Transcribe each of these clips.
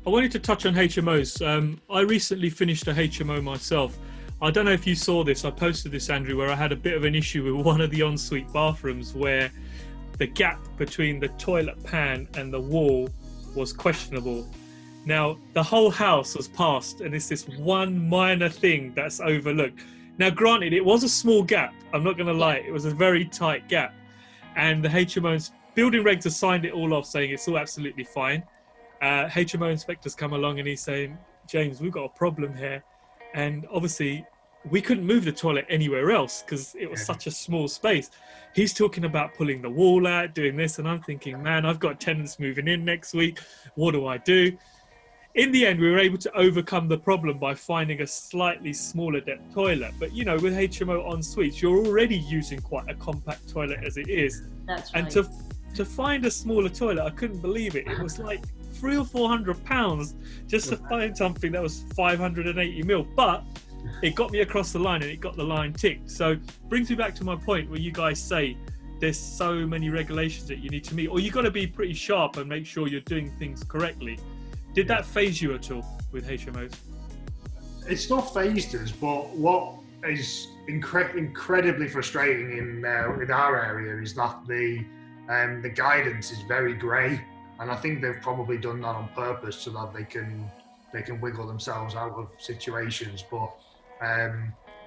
I wanted to touch on HMOs. I recently finished a HMO myself. I don't know if you saw this. I posted this, Andrew, where I had a bit of an issue with one of the ensuite bathrooms where the gap between the toilet pan and the wall was questionable. Now, the whole house was passed, and it's this one minor thing that's overlooked. Now, granted, it was a small gap. I'm not going to lie. It was a very tight gap. And the HMO's building regs have signed it all off, saying it's all absolutely fine. HMO inspectors come along and he's saying, James, we've got a problem here. And obviously, we couldn't move the toilet anywhere else because it was such a small space. He's talking about pulling the wall out, doing this. And I'm thinking, man, I've got tenants moving in next week. What do I do? In the end, we were able to overcome the problem by finding a slightly smaller depth toilet. But, you know, with HMO en suites, you're already using quite a compact toilet as it is. That's right. And to find a smaller toilet, I couldn't believe it. It was like £300 or £400 just to find something that was 580 mil. But it got me across the line and it got the line ticked. So brings me back to my point where you guys say there's so many regulations that you need to meet, or you've got to be pretty sharp and make sure you're doing things correctly. Did that phase you at all with HMOs? It's not phased us, but what is incredibly frustrating in our area is that the guidance is very grey, and I think they've probably done that on purpose so that they can wiggle themselves out of situations. But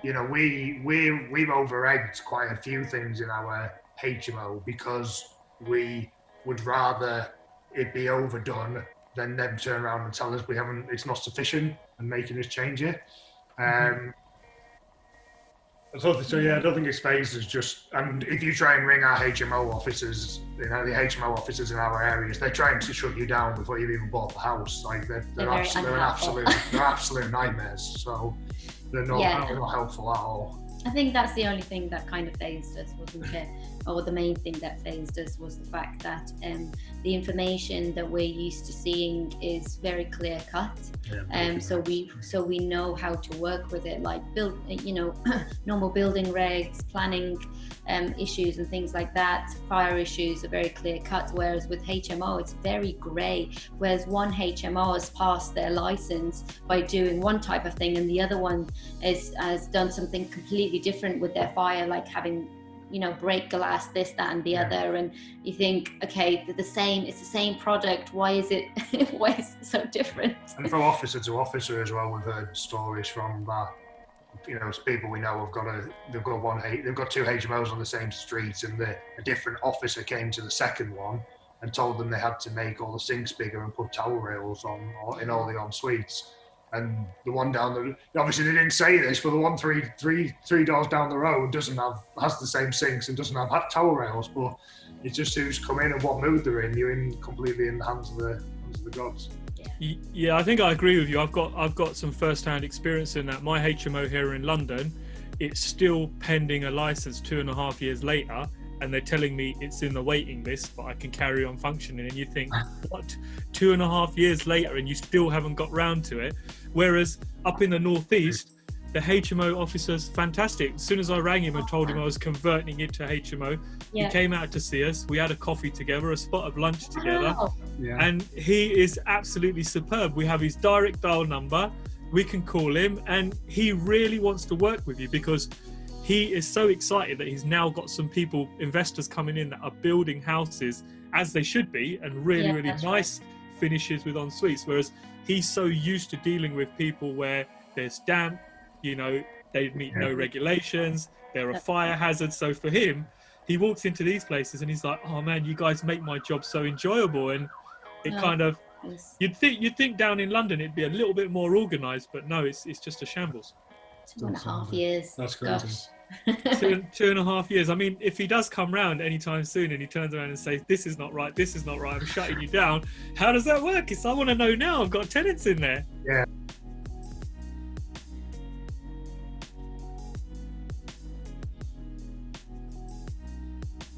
you know, we've over-egged quite a few things in our HMO because we would rather it be overdone than them turn around and tell us it's not sufficient and making us change it. So yeah, I don't think it's phased as just, and if you try and ring our HMO officers, you know, the HMO officers in our areas, they're trying to shut you down before you've even bought the house. Like they're absolute nightmares. So they're not helpful at all. I think that's the only thing that kind of phased us, wasn't it? Or the main thing that phased us was the fact that the information that we're used to seeing is very clear cut. So we know how to work with it, like normal building regs, planning issues and things like that. Fire issues are very clear cut, whereas with HMO it's very grey. Whereas one HMO has passed their license by doing one type of thing, and the other one has done something completely different with their fire, like having, you know, break glass, this, that, and the other, and you think, okay, it's the same product. Why is it so different? And from officer to officer as well, we've heard stories from that. You know, people we know they've got two HMOs on the same street, and a different officer came to the second one and told them they had to make all the sinks bigger and put towel rails in all the en suites. And the one obviously they didn't say this, but the one three doors down the road has the same sinks and doesn't have towel rails, but it's just who's come in and what mood they're in. You're completely in the hands of the gods. Yeah, I think I agree with you. I've got some first-hand experience in that. My HMO here in London, it's still pending a license 2.5 years later, and they're telling me it's in the waiting list, but I can carry on functioning. And you think, what? 2.5 years later, and you still haven't got round to it. Whereas up in the northeast, the HMO officer's fantastic. As soon as I rang him and told him I was converting it to HMO, he came out to see us. We had a coffee together, a spot of lunch together, and he is absolutely superb. We have his direct dial number. We can call him, and he really wants to work with you because he is so excited that he's now got some investors coming in that are building houses as they should be, and really nice finishes with en suites. Whereas he's so used to dealing with people where there's damp, you know, they meet no regulations, they're a fire hazard. So for him, he walks into these places and he's like, oh man, you guys make my job so enjoyable. And it kind of, you'd think down in London it'd be a little bit more organised, but no, it's just a shambles. 2.5 years. That's crazy. 2.5 years. I mean, if he does come round anytime soon and he turns around and says, this is not right, I'm shutting you down, how does that work? I want to know now. I've got tenants in there. Yeah.